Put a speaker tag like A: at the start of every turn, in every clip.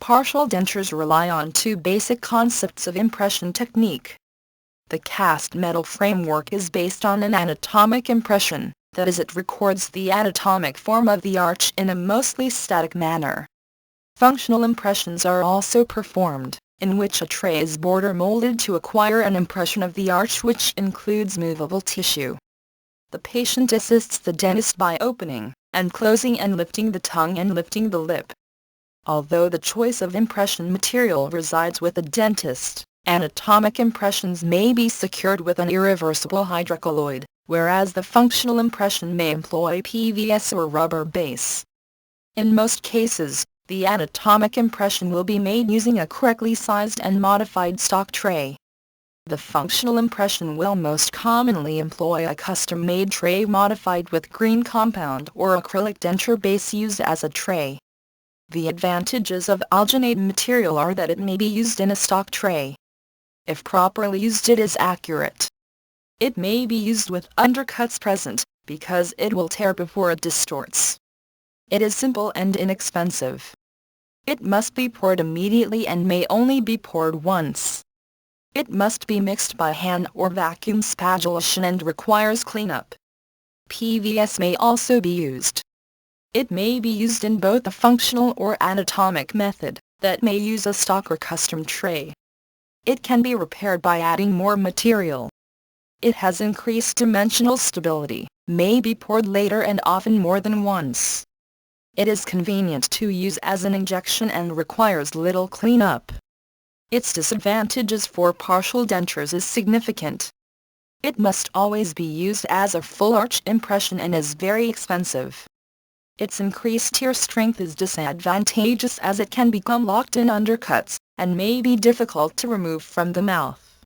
A: partial dentures rely on two basic concepts of impression technique. The cast metal framework is based on an anatomic impression, that is, it records the anatomic form of the arch in a mostly static manner. Functional impressions are also performed, in which a tray is bored or molded to acquire an impression of the arch, which includes movable tissue. The patient assists the dentist by opening and closing and lifting the tongue and lifting the lip. Although the choice of impression material resides with the dentist, anatomic impressions may be secured with an irreversible hydrocolloid, whereas the functional impression may employ PVS or rubber base. In most cases, the anatomic impression will be made using a correctly sized and modified stock tray. The functional impression will most commonly employ a custom-made tray modified with green compound or acrylic denture base used as a tray. The advantages of alginate material are that it may be used in a stock tray. If properly used, it is accurate. It may be used with undercuts present, because it will tear before it distorts. It is simple and inexpensive. It must be poured immediately and may only be poured once. It must be mixed by hand or vacuum spatulation and requires cleanup. PVS may also be used. It may be used in both a functional or anatomic method, that may use a stock or custom tray. It can be repaired by adding more material. It has increased dimensional stability, may be poured later and often more than once. It is convenient to use as an injection and requires little cleanup. Its disadvantages for partial dentures is significant. It must always be used as a full arch impression and is very expensive. Its increased tear strength is disadvantageous as it can become locked in undercuts, and may be difficult to remove from the mouth.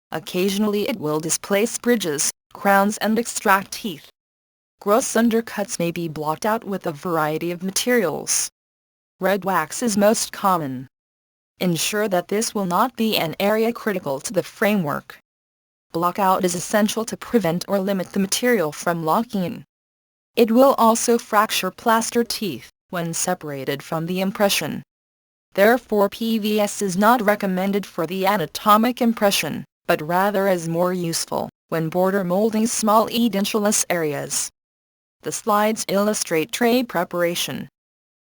A: Occasionally it will displace bridges, crowns and extract teeth. Gross undercuts may be blocked out with a variety of materials. Red wax is most common. Ensure that this will not be an area critical to the framework. Blockout is essential to prevent or limit the material from locking in. It will also fracture plaster teeth when separated from the impression. Therefore, PVS is not recommended for the anatomic impression, but rather is more useful when border molding small edentulous areas. The slides illustrate tray preparation.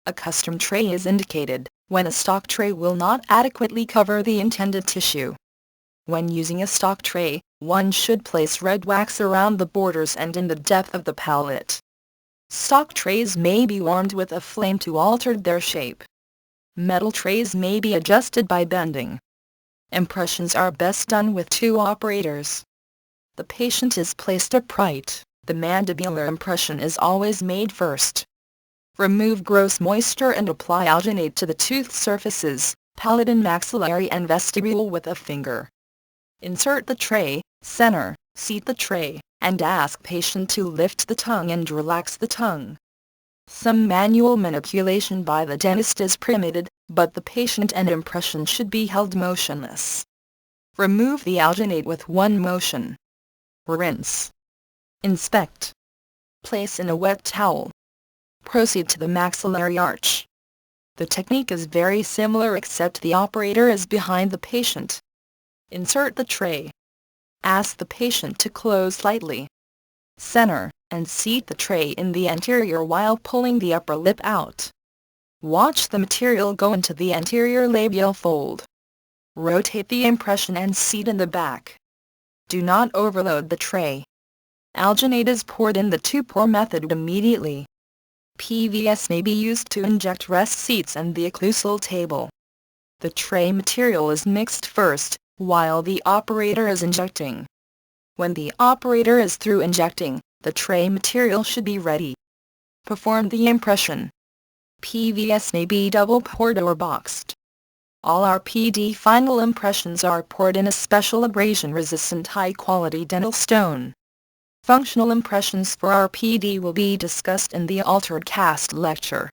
A: A custom tray is indicated when a stock tray will not adequately cover the intended tissue. When using a stock tray, one should place red wax around the borders and in the depth of the palate. Stock trays may be warmed with a flame to alter their shape. Metal trays may be adjusted by bending. Impressions are best done with two operators. The patient is placed upright. The mandibular impression is always made first. Remove gross moisture and apply alginate to the tooth surfaces, palate and maxillary and vestibule with a finger. Insert the tray, center, seat the tray, and ask patient to lift the tongue and relax the tongue. Some manual manipulation by the dentist is permitted, but the patient and impression should be held motionless. Remove the alginate with one motion. Rinse. Inspect. Place in a wet towel. Proceed to the maxillary arch. The technique is very similar except the operator is behind the patient. Insert the tray. Ask the patient to close slightly. Center, and seat the tray in the anterior while pulling the upper lip out. Watch the material go into the anterior labial fold. Rotate the impression and seat in the back. Do not overload the tray. Alginate is poured in the two-pour method immediately. PVS may be used to inject rest seats and the occlusal table. The tray material is mixed first, while the operator is injecting. When the operator is through injecting, the tray material should be ready. Perform the impression. PVS may be double poured or boxed. All RPD final impressions are poured in a special abrasion-resistant high-quality dental stone. Functional impressions for RPD will be discussed in the altered cast lecture.